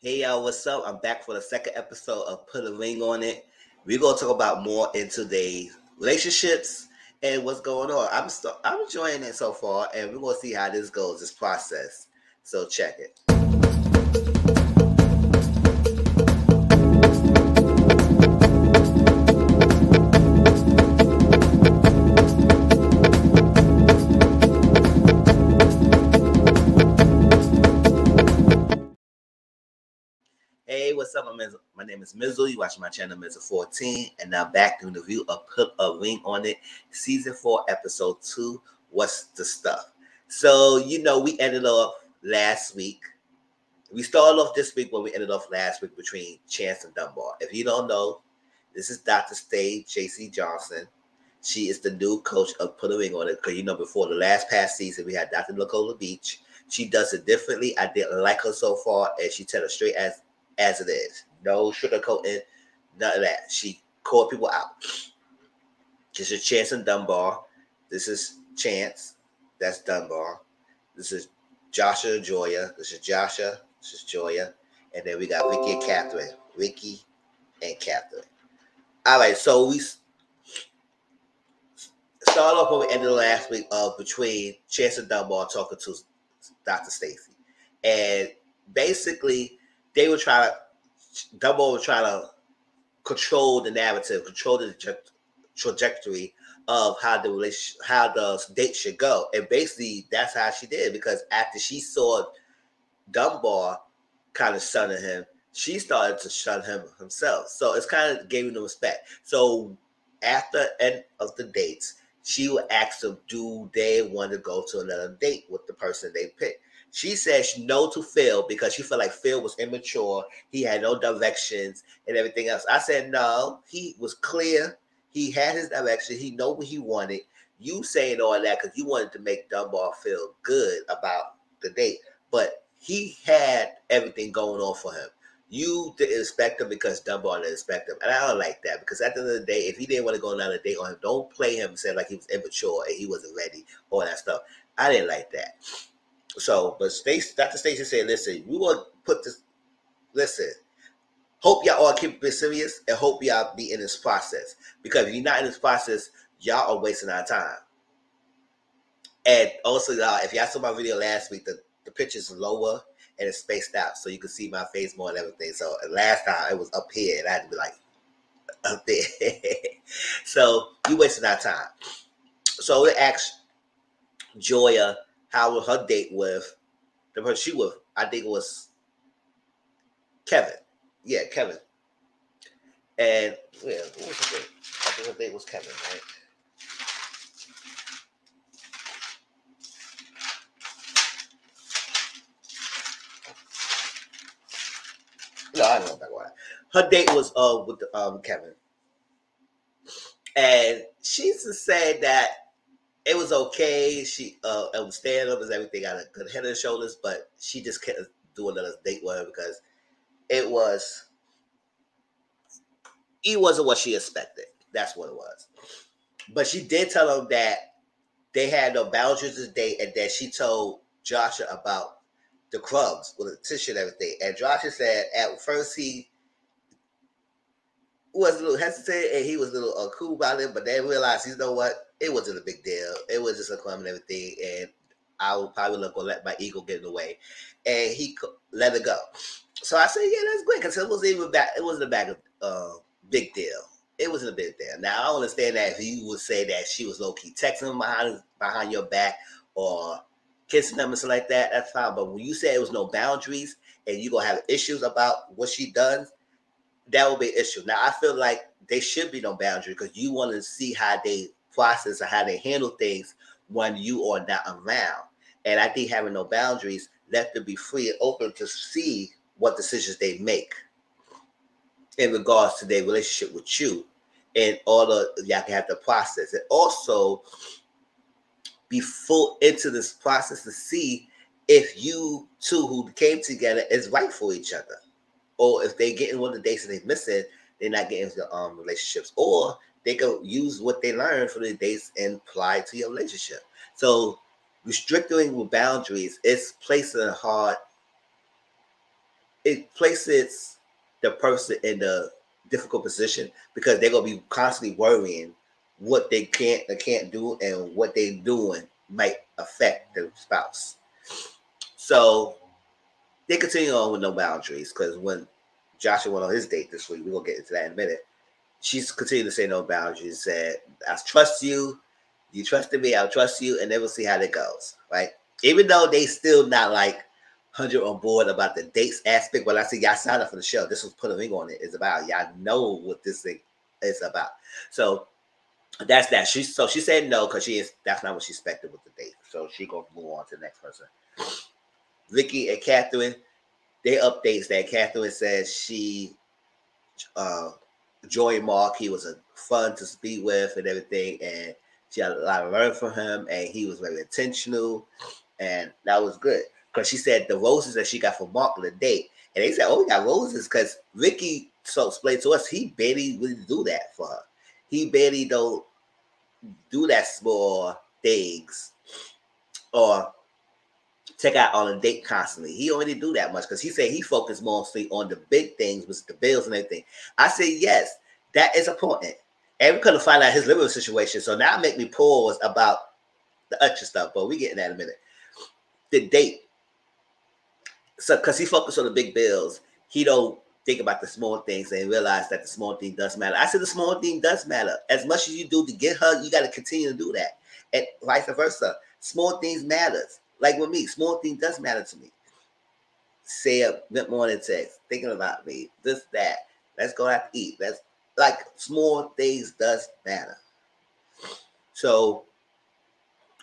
Hey y'all, what's up? I'm back for the second episode of Put a Ring on It. We're gonna talk about more into the relationships and what's going on. I'm enjoying it so far, and we're gonna see how this goes, this process. So check it. Hey, what's up? My name is Mizzle. You watching my channel Mizzle14, and now back doing the review of Put a Ring on It, season 4, episode 2. What's the stuff? So we ended off last week. We started off this week, but we ended off last week between Chance and Dunbar. If you don't know, this is Dr. Stay JC Johnson. She is the new coach of Put a Ring on It. Because before the past season, we had Dr. Nicola Beach. She does it differently. I didn't like her so far, and she tell it straight as it is. No sugarcoating, none of that. She called people out. This is Chance and Dunbar. This is Chance. That's Dunbar. This is Joshua and Joya. This is Joshua. This is Joya. And then we got Ricky and Catherine. Ricky and Catherine. All right, so we started off when we ended last week between Chance and Dunbar talking to Dr. Stacy. And basically, they were trying to, Dunbar was trying to control the narrative, control the trajectory of how the date should go. And basically, that's how she did, because after she saw Dunbar kind of shunning him, she started to shun him himself. So it's kind of gave him the respect. So after end of the dates, she would ask them, do they want to go to another date with the person they picked? She said no to Phil because she felt like Phil was immature. He had no directions and everything else. I said no. He was clear. He had his direction. He knew what he wanted. You saying all that because you wanted to make Dunbar feel good about the date. But he had everything going on for him. You didn't expect him because Dunbar didn't expect him. And I don't like that, because at the end of the day, if he didn't want to go on another date on him, don't play him and say like he was immature and he wasn't ready, all that stuff. I didn't like that. So, but Dr. Stacey said, listen, we want to put this, listen, hope y'all all keep it serious and hope y'all be in this process. Because if you're not in this process, y'all are wasting our time. And also, y'all, if y'all saw my video last week, the picture's lower and it's spaced out, so you can see my face more and everything. So last time it was up here, and I had to be like up there. So you wasting our time. So we asked Joya how was her date with the person she with. I think it was Kevin. Yeah, Kevin. And yeah, what was her date? I think her date was Kevin, right? No, I don't know about why. Her date was with Kevin, and she said that it was okay. She it was stand up as everything, got a good head on her shoulders, but she just couldn't do another date with her because it wasn't what she expected. That's what it was. But she did tell him that they had no boundaries this day, and that she told Joshua about the crumbs with the tissue and everything. And Joshua said at first he was a little hesitant and he was a little cool about it, but then realized, you know what, it wasn't a big deal. It was just a crumb and everything, and I would probably not gonna let my ego get in the way, and he let it go. So I said, yeah, that's great, because it wasn't even back. It wasn't a big deal. It wasn't a big deal. Now I understand that if you would say that she was low key texting him behind your back or kissing them and stuff like that, that's fine. But when you say it was no boundaries and you gonna have issues about what she done, that will be an issue. Now I feel like there should be no boundary, because you want to see how they process or how they handle things when you are not around. And I think having no boundaries let them be free and open to see what decisions they make in regards to their relationship with you, and all the y'all can have the process, and also be full into this process to see if you two who came together is right for each other, or if they getting one of the dates and they missing, they're not getting into relationships, or they can use what they learned from the dates and apply to your relationship. So restricting with boundaries is placing a hard it places the person in a difficult position because they're gonna be constantly worrying what they can't do, and what they're doing might affect the spouse. So they continue on with no boundaries, because when Joshua went on his date this week, we're gonna get into that in a minute. She's continuing to say no boundaries, said, I trust you, you trusted me, I'll trust you, and then we'll see how that goes. Right? Even though they still not like 100 on board about the dates aspect, but I say y'all signed up for the show. This was putting a ring on it. It's about. Y'all know what this thing is about. So that's that. She said no because that's not what she expected with the date. So she gonna move on to the next person. Vicky and Catherine, they updates that Catherine says she Joey Mark, he was a fun to speak with and everything, and she had a lot to learn from him, and he was very intentional, and that was good. Because she said the roses that she got from Mark on the date, and they said, oh, we got roses, because Ricky so explained to us he barely really do that for her. He barely don't do that small things or take out on a date constantly. He already do that much because he said he focused mostly on the big things with the bills and everything. I said, yes, that is important. And we couldn't find out his living situation. So now make me pause about the extra stuff, but we get in that in a minute. The date. So because he focused on the big bills, he don't think about the small things and realize that the small thing does matter. I said the small thing does matter. As much as you do to get her, you got to continue to do that. And vice versa. Small things matters. Like with me, small thing does matter to me. Say a good morning text, thinking about me, this, that. Let's go out to eat. That's like small things does matter. So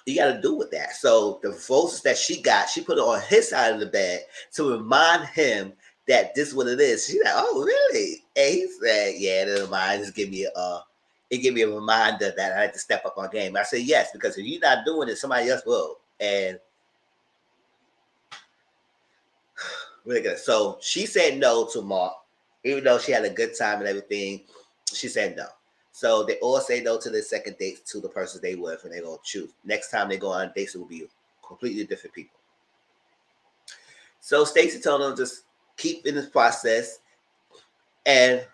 you got to do with that. So the roses that she got, she put it on his side of the bed to remind him that this is what it is. She's like, oh, really? And he said, yeah, never mind. Just give me a reminder that I had to step up on game. I said, yes, because if you're not doing it, somebody else will. And really good. So she said no to Mark, even though she had a good time and everything. She said no. So they all say no to the second date to the person they with, and they're gonna choose. Next time they go on dates, it will be completely different people. So Stacy told them just keep in this process, and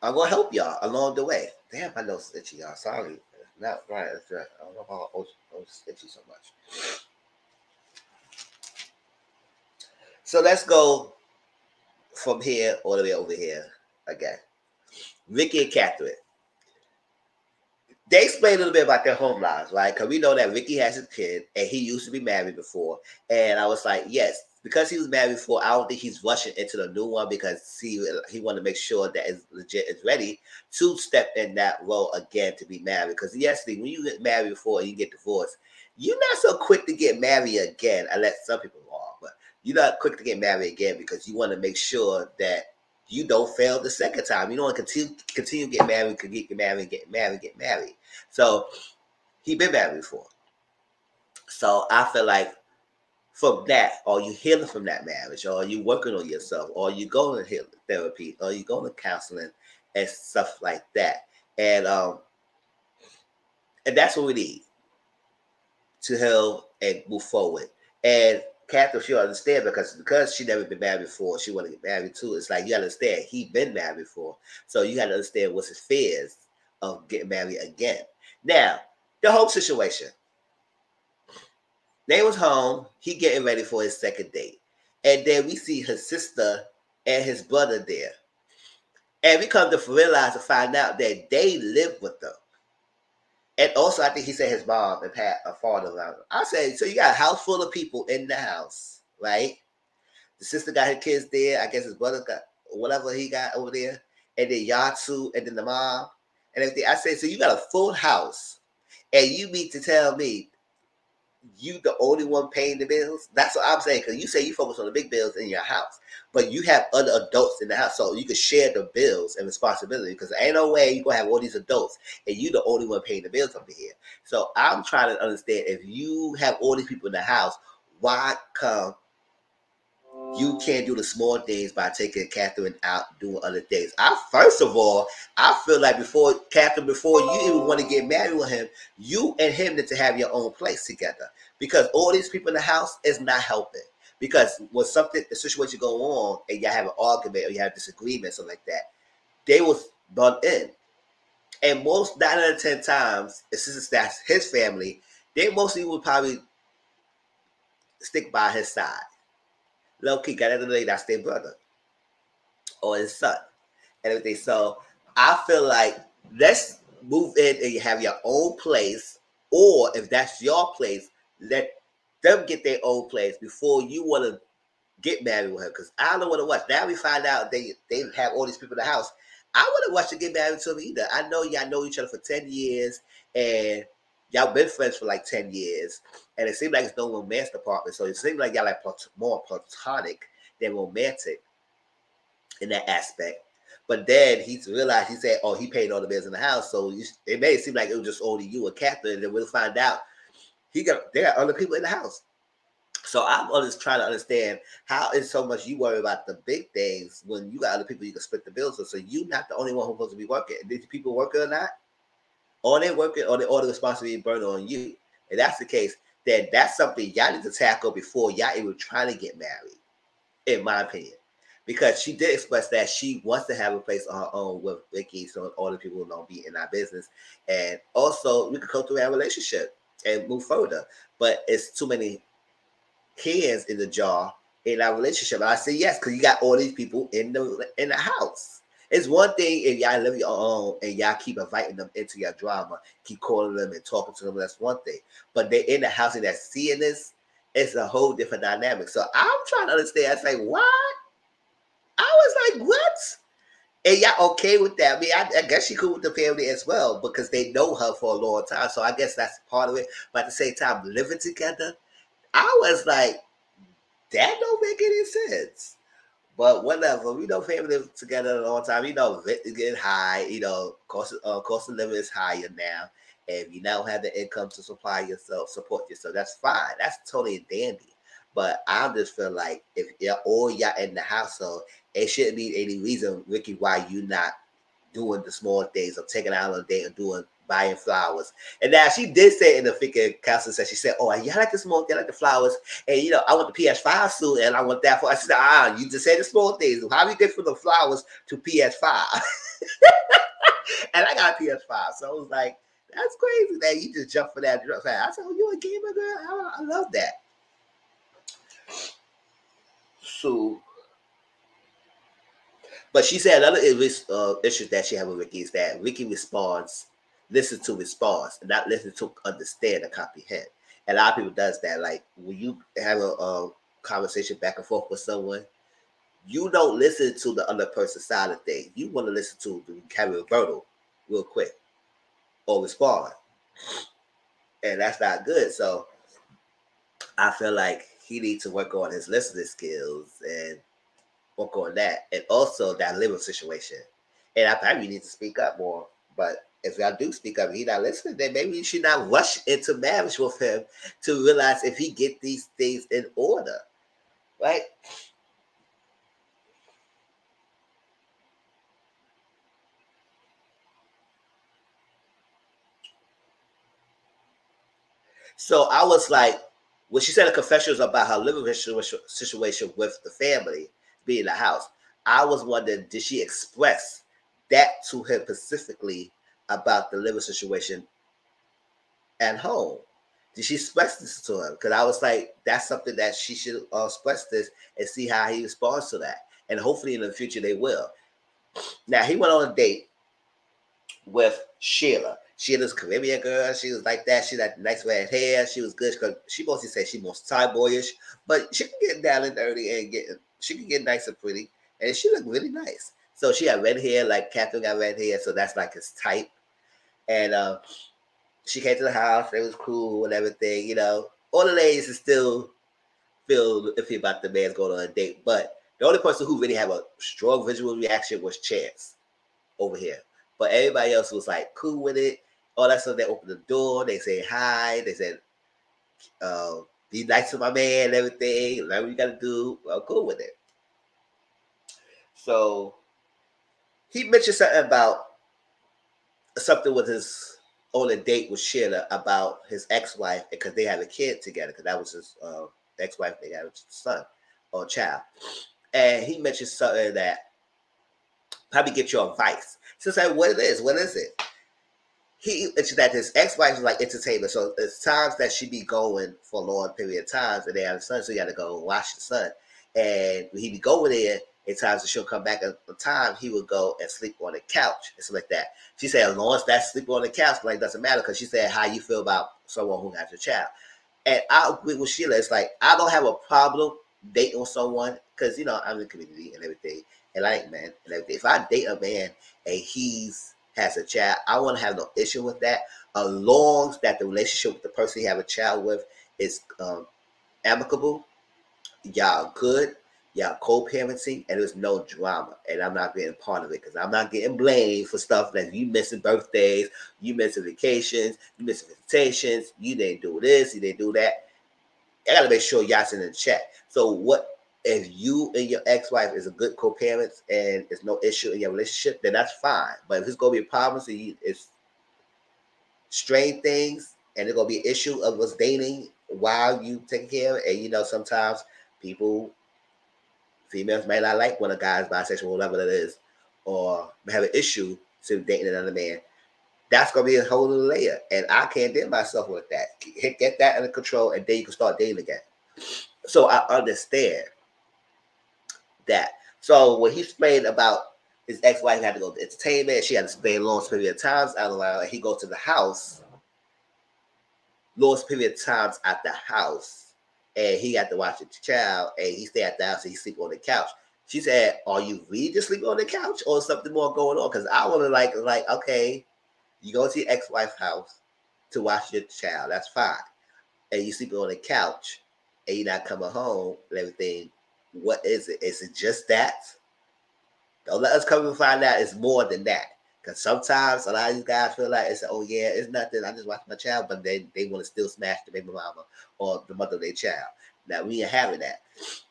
I'm gonna help y'all along the way. Damn, my nose is itchy, y'all. Sorry, not right. That's right. I don't know how I was itchy so much. So let's go from here all the way over here again. Ricky and Catherine. They explain a little bit about their home lives, right? Because we know that Ricky has a kid and he used to be married before. And I was like, yes, because he was married before, I don't think he's rushing into the new one because he wanted to make sure that it's legit, is ready to step in that role again to be married. Because yes, when you get married before and you get divorced, you're not so quick to get married again, unless some people are, but you're not quick to get married again because you want to make sure that you don't fail the second time. You don't want to continue get married, get married. So he been married before. So I feel like from that, or you healing from that marriage, or you working on yourself, or you going to healing therapy, or you going to counseling and stuff like that. And that's what we need to heal and move forward. And Catherine, she'll understand because she never been married before. She want to get married too. It's like you gotta understand he been married before, so you gotta understand what's his fears of getting married again. Now, the whole situation. They was home. He getting ready for his second date, and then we see his sister and his brother there, and we come to realize to find out that they live with them. And also, I think he said his mom and father. I said, so you got a house full of people in the house, right? The sister got her kids there. I guess his brother got whatever he got over there. And then y'all two, and then the mom and everything. I said, so you got a full house. And you mean to tell me you the only one paying the bills? That's what I'm saying. Because you say you focus on the big bills in your house. But you have other adults in the house, so you can share the bills and responsibility. Because ain't no way you gonna have all these adults and you the only one paying the bills over here. So I'm trying to understand, if you have all these people in the house, why come you can't do the small things by taking Catherine out doing other things? First of all, I feel like before you even want to get married with him, you and him need to have your own place together. Because all these people in the house is not helping. Because when the situation go on and y'all have an argument or you have disagreement, something like that, they will butt in. And most 9 out of 10 times, since that's his family, they mostly would probably stick by his side. Low key, got to that's their brother or his son and everything. So I feel like let's move in and you have your own place, or if that's your place, let them get their own place before you want to get married with her. Because I don't want to watch. Now we find out they have all these people in the house. I wouldn't watch to get married to him either. I know y'all know each other for 10 years and y'all been friends for like 10 years. And it seems like it's no romance department. So it seems like y'all like more platonic than romantic in that aspect. But then he realized, he said, oh, he paid all the bills in the house. So it made it seem like it was just only you and Catherine. And then we'll find out there are other people in the house. So I'm just trying to understand how is so much you worry about the big things when you got other people you can split the bills with. So you're not the only one who's supposed to be working. Did people working or not? Or they working or all the responsibility burden on you? If that's the case, then that's something y'all need to tackle before y'all even trying to get married, in my opinion. Because she did express that she wants to have a place on her own with Ricky, so all the people don't be in our business. And also, we could go through our relationship and move further. But it's too many hands in the jar in our relationship. And I say yes, because you got all these people in the house. It's one thing if y'all live your own and y'all keep inviting them into your drama, keep calling them and talking to them. That's one thing. But they're in the house and they're seeing this. It's a whole different dynamic. So I'm trying to understand. I say, what? I was like, what? And y'all okay with that? I mean, I guess she cool with the family as well because they know her for a long time. So I guess that's part of it. But at the same time, living together, I was like, that don't make any sense. But whatever, we know family live together a long time. You know, rent is getting high. You know, cost of living is higher now. And you now have the income to support yourself. That's fine. That's totally dandy. But I just feel like if you're all y'all in the household, it shouldn't be any reason, Ricky, why you not doing the small things of taking out on a date and buying flowers. And now she did say in the figure counseling session, she said, oh, yeah, I like the small thing, I like the flowers. And, you know, I want the PS5 soon, and I want that for, I said, you just said the small things. How we get from the flowers to PS5? And I got a PS5. So I was like, that's crazy that you just jumped for that. I said, oh, you a gamer, girl? I love that. So, but she said another issue that she had with Ricky is that Ricky listen to response, and not listen to understand and comprehend. And a lot of people does that. Like when you have a conversation back and forth with someone, you don't listen to the other person's side of things. You want to listen to have a rebuttal real quick or respond, and that's not good. So I feel like he needs to work on his listening skills and work on that, and also that living situation. And I probably need to speak up more. But if I do speak up, and he not listening, then maybe you should not rush into marriage with him to realize if he get these things in order, right? So I was like, when she said a confession was about her living situation with the family, being in the house, I was wondering, did she express that to him specifically about the living situation at home? Did she express this to him? Because I was like, that's something that she should express this and see how he responds to that. And hopefully in the future they will. Now he went on a date with Sheila. Sheila's Caribbean girl. She was like that. She had nice red hair. She was good. She mostly said she most tomboyish, but she can get down and dirty and she can get nice and pretty. And she looked really nice. So she had red hair, like Catherine got red hair. So that's like his type. And she came to the house. It was cool and everything. You know, all the ladies still feel iffy about the man's going on a date. But the only person who really had a strong visual reaction was Chance over here. But everybody else was like cool with it. All that stuff. They opened the door. They said hi. They said, be nice to my man and everything. Learn what you got to do. Well, cool with it. So he mentioned something with his on a date with Sheila about his ex-wife because they had a kid together because that was his ex-wife, they got a son or child. And he mentioned something that probably get your advice. So it's like, what is it? He mentioned that his ex-wife is like entertainment. So it's times that she be going for a long period of times and they have a son, so you got to go watch the son. And when he be going there, at times that she'll come back at the time, he would go and sleep on the couch and stuff like that. She said, as long as that's sleeping on the couch, like doesn't matter, because she said how you feel about someone who has a child. And I agree with Sheila. It's like I don't have a problem dating someone because I'm in the community and everything, and I like men and everything. If I date a man and he's has a child, I won't have no issue with that, as long as that the relationship with the person you have a child with is amicable. Y'all good, y'all co-parenting, and there's no drama. And I'm not being part of it because I'm not getting blamed for stuff that you missing birthdays, you missing vacations, you missing visitations, you didn't do this, you didn't do that. I gotta make sure y'all's in the chat. So what if you and your ex-wife is a good co-parent and there's no issue in your relationship, then that's fine. But if it's gonna be a problem, so it's strain things and there's gonna be an issue of us dating while you take care of it, and sometimes people, females might not like when a guy's bisexual, whatever that is, or have an issue to dating another man. That's gonna be a whole new layer, and I can't deal myself with that. Get that under control, and then you can start dating again. So I understand that. So when he explained about his ex-wife had to go to entertainment, she had to stay a long period of times out of line. He goes to the house, long period of times at the house, and he got to watch the child, and he stay at the house and he sleep on the couch. She said, "Are you really just sleeping on the couch, or something more going on?" Because I want to like, okay, you go to your ex-wife's house to watch your child. That's fine, and you sleeping on the couch, and you're not coming home and everything. What is it? Is it just that? Don't let us come and find out it's more than that. Because sometimes a lot of these guys feel like it's, oh yeah, it's nothing. I just watch my child, but they want to still smash the baby mama or the mother of their child. Now we ain't having that.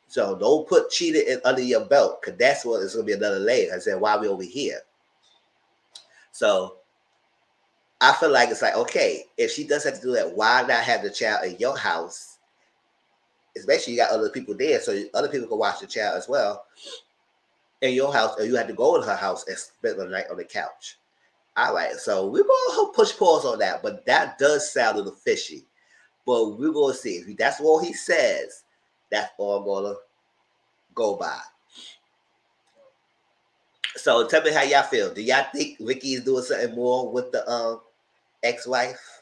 So don't put cheating under your belt, because that's what it's gonna be another layer. I said, why we over here? So I feel like it's like, okay, if she does have to do that, why not have the child in your house? Especially you got other people there, so other people can watch the child as well in your house, or you have to go in her house and spend the night on the couch. All right, so we're gonna push pause on that, but that does sound a little fishy. But we're gonna see if that's all he says. That's all I'm gonna go by. So tell me how y'all feel. Do y'all think Ricky is doing something more with the ex-wife?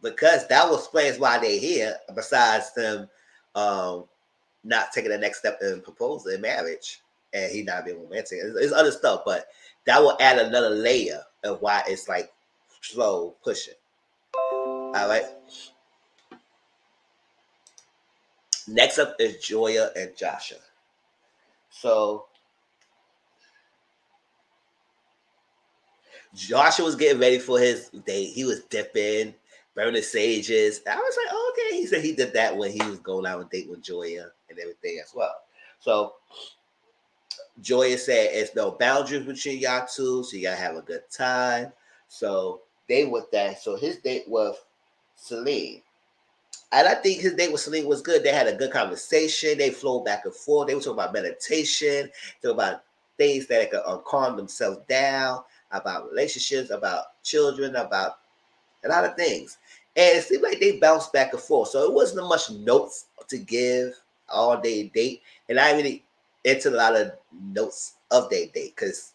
Because that explains why they're here. Besides them not taking the next step in proposal in marriage, and he not being romantic. It's other stuff, but that will add another layer of why it's like slow pushing. All right. Next up is Joya and Joshua. So Joshua was getting ready for his date. He was dipping, burning sages. I was like, oh, okay. He said he did that when he was going out on a date with Joya and everything as well. So Joya said it's no boundaries between y'all two, so you gotta have a good time. So they with that. So his date with Celine. And I think his date with Celine was good. They had a good conversation. They flowed back and forth. They were talking about meditation, talking about things that could calm themselves down, about relationships, about children, about a lot of things. And it seemed like they bounced back and forth. So it wasn't much notes to give all day date. And I really into a lot of notes of their date, because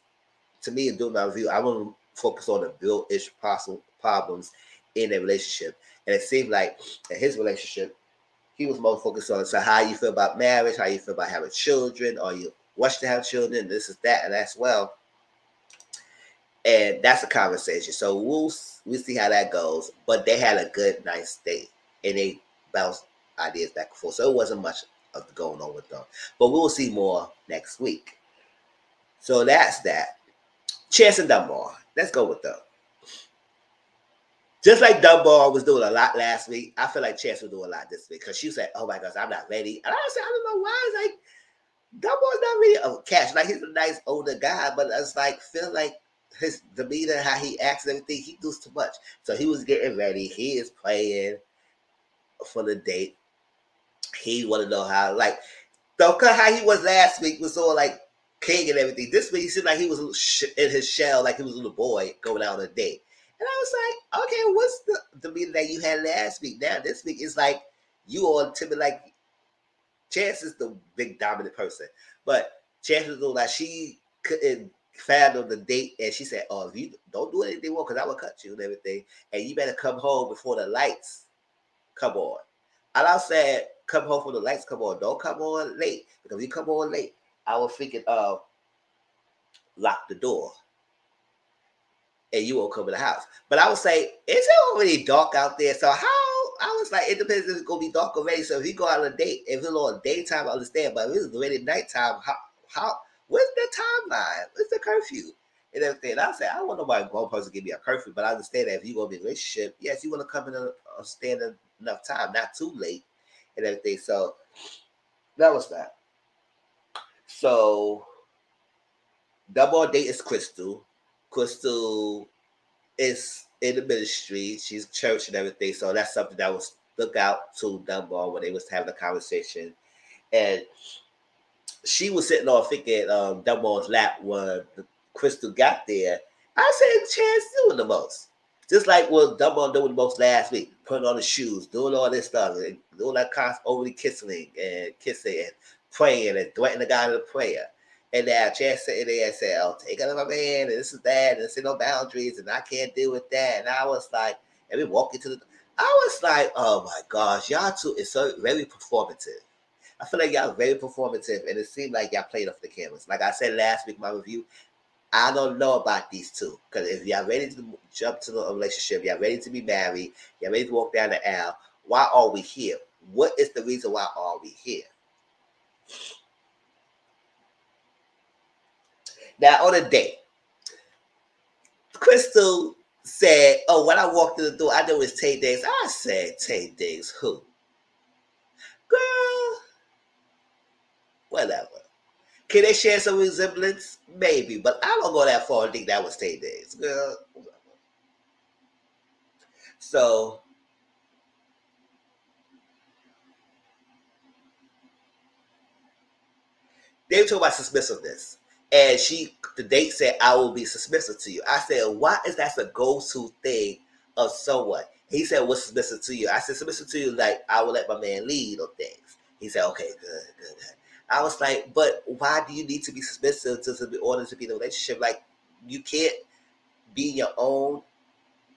to me, in doing my review, I want to focus on the real issue problems in a relationship. And it seemed like in his relationship, he was more focused on so how you feel about marriage, how you feel about having children, or you wish to have children, this is that, and that's well. And that's a conversation. So we'll see how that goes. But they had a good, nice date, and they bounced ideas back and forth. So it wasn't much of going on with them. But we'll see more next week. So that's that. Chance and Dunbar. Let's go with them. Just like Dunbar was doing a lot last week, I feel like Chance will do a lot this week, because she said, "Oh my gosh, I'm not ready." And I said, "I don't know why." It's like Dunbar's not really a catch. Like, he's a nice older guy, but it's like feel like his demeanor, how he acts, and everything, he does too much. So he was getting ready. He is playing for the date. he want to know how, like, don't cut how he was last week was all like king and everything. This week he seemed like he was in his shell, like he was a little boy going out on a date. And I was like, okay, what's the meaning that you had last week? Now this week is like you all timid, like Chance is the big dominant person, but Chance was like she couldn't fathom the date, and she said, "Oh, if you don't do anything more, because I will cut you and everything, and you better come home before the lights come on." And I said, "Come home before the lights come on. Don't come on late, because if you come on late, I will freaking lock the door, and you won't come in the house." But I would say it's already dark out there, so how? I was like, it depends if it's gonna be dark already. So if you go out on a date, if it's on daytime, I understand. But if it's already nighttime, how? What's the timeline? What's the curfew? And everything. And I said, I don't want nobody grown person to give me a curfew, but I understand that if you're gonna be in a relationship, yes, you want to come in a standard enough time, not too late, and everything. So that was that. So double date is Crystal. Crystal is in the ministry. She's church and everything. So that's something that was stuck out to Dunbar when they was having a conversation. And she was sitting on thinking Dunbar's lap when Crystal got there. I said, Chance doing the most. Just like what Dunbar doing the most last week, putting on the shoes, doing all this stuff, and doing that constant overly kissing and praying and threatening the guy in the prayer. And now Chance sitting there and said, "Oh, take out of my man, and this is that, and there's no boundaries, and I can't deal with that." And I was like, and we walk into the, I was like, oh my gosh, y'all two is so very performative. I feel like y'all very performative, and it seemed like y'all played off the cameras. Like I said last week in my review, I don't know about these two, because if y'all ready to jump to a relationship, y'all ready to be married, y'all ready to walk down the aisle, why are we here? What is the reason why are we here? Now, on a date, Crystal said, "Oh, when I walked through the door, I knew it was Tay Diggs." I said, "Tay Diggs, who?" Girl, whatever. Can they share some resemblance? Maybe, but I don't go that far and think that was Tay Diggs. Girl. So, they were talking about submissiveness. And the date said, "I will be submissive to you." I said, "Why is that the go-to thing of someone?" He said, "What's submissive to you?" I said, "Submissive to you, like, I will let my man lead on things." He said, "Okay, good. I was like, but why do you need to be submissive in order to be in a relationship? Like, you can't be your own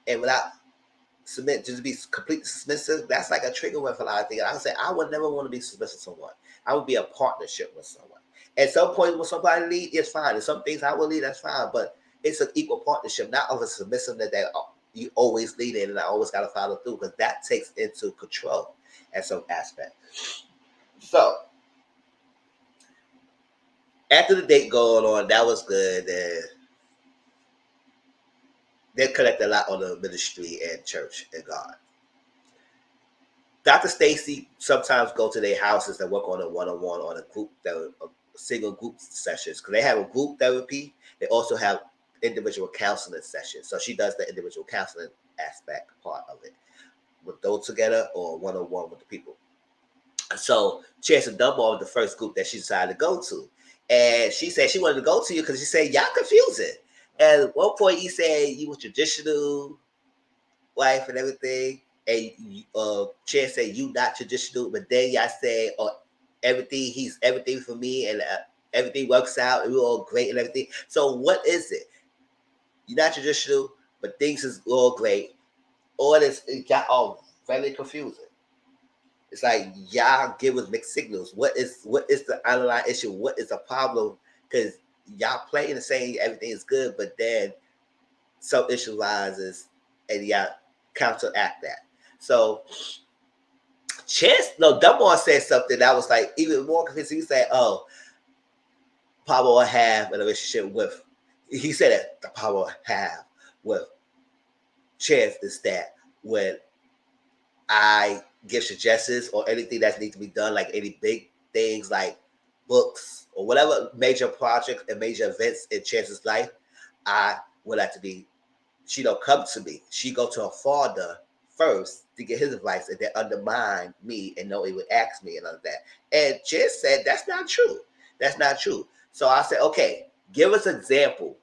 and without submit, just be completely submissive. That's like a trigger word for a lot of things." I would say, I would never want to be submissive to someone. I would be a partnership with someone. At some point, when somebody lead, it's fine. And some things I will lead, that's fine. But it's an equal partnership, not of a submissiveness that you always lead in and I always got to follow through, because that takes into control at some aspect. So after the date going on, that was good. And they connect a lot on the ministry and church and God. Dr. Stacy sometimes go to their houses and work on a one-on-one on a group single group sessions, because they have a group therapy. They also have individual counseling sessions. So she does the individual counseling aspect part of it with those together or one-on-one with the people. So Chance and Dunbar was the first group that she decided to go to. And she said she wanted to go to you because she said, y'all confusing. And at one point you said you were traditional wife and everything. And Chance said you not traditional, but then y'all said, "Oh, he's everything for me, and everything works out, and we're all great and everything." So what is it? You're not traditional, but things is all great. All this it got all very confusing. It's like y'all give us mixed signals. What is the underlying issue? What is the problem? Because y'all playing and saying everything is good, but then some issue rises, and y'all counteract that. So Dunbar said something that was like even more confusing. He said, "Oh, Pablo will have a relationship with." He said that the Pablo will have with Chance is that when I give suggestions or anything that needs to be done, like any big things like books or whatever major projects and major events in Chance's life, I would like to be. She don't come to me. She go to her father first to get his advice and then undermine me and no, he would ask me and all of that. And Chance said that's not true. That's not true. So I said, okay, give us an example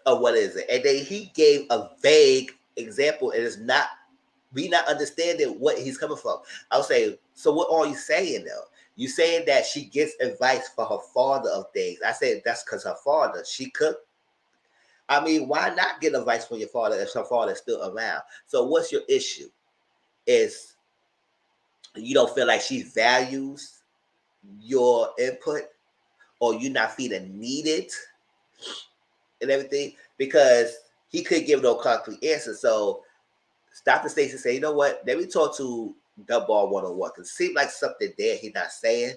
of what is it. And then he gave a vague example, and it's not we not understanding what he's coming from. I'll say, so what are you saying though? You saying that she gets advice for her father of things. I said that's because her father, she could. I mean, why not get advice from your father if her father is still around? So what's your issue? Is you don't feel like she values your input, or you not feeling needed and everything? Because he could give no concrete answer. So Dr. Stacy said, you know what? Let me talk to Dunbar one-on-one. Because it seemed like something there he's not saying.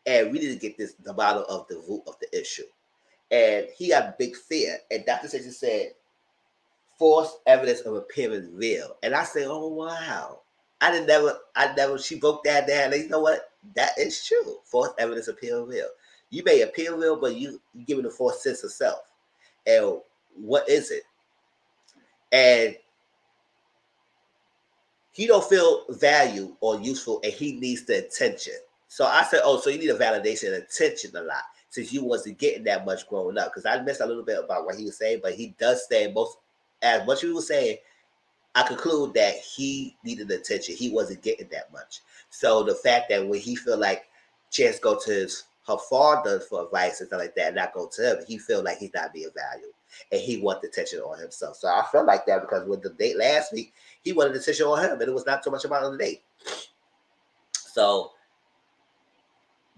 And we need to get this the bottom of the root of the issue. And he had big fear. And Dr. Stacy said, false evidence of appearing real. And I said, oh wow. She broke that down. And you know what? That is true. False evidence appearing real. You may appear real, but you giving a false sense of self. And what is it? And he don't feel valued or useful, and he needs the attention. So I said, oh, so you need a validation and attention a lot since you wasn't getting that much growing up. Because I missed a little bit about what he was saying, but he does say as much as he was saying, I conclude that he needed attention. He wasn't getting that much. So the fact that when he feel like Chance go to her father for advice and stuff like that, and not go to him, he feel like he's not being valued. And he wanted attention on himself. So I felt like that because with the date last week, he wanted attention on him, and it was not too much about on the date. So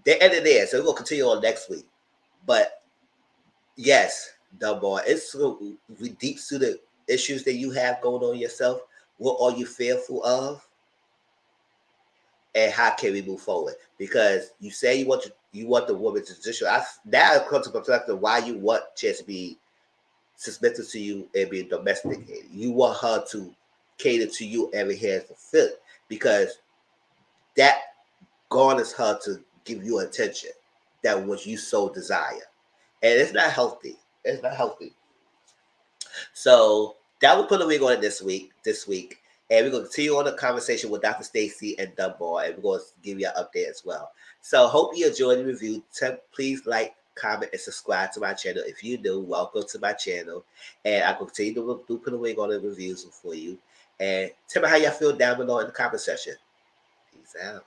they ended there. So we're gonna continue on next week. But yes, Dunbar, it's deep to the issues that you have going on yourself. What are you fearful of? And how can we move forward? Because you say you want the woman to position. Now it comes to perspective why you want Chance to be submitted to you and be domesticated. You want her to cater to you every hand fulfilled because that garners her to give you attention that which you so desire. And it's not healthy. It's not healthy. So that will put a wig on it this week. And we're going to continue on the conversation with Dr. Stacy and Dunbar, and we're going to give you an update as well. So hope you enjoyed the review. Please like, comment, and subscribe to my channel. If you do, welcome to my channel. And I will continue to put a wig on the reviews for you. And tell me how y'all feel down below in the comment section. Peace out.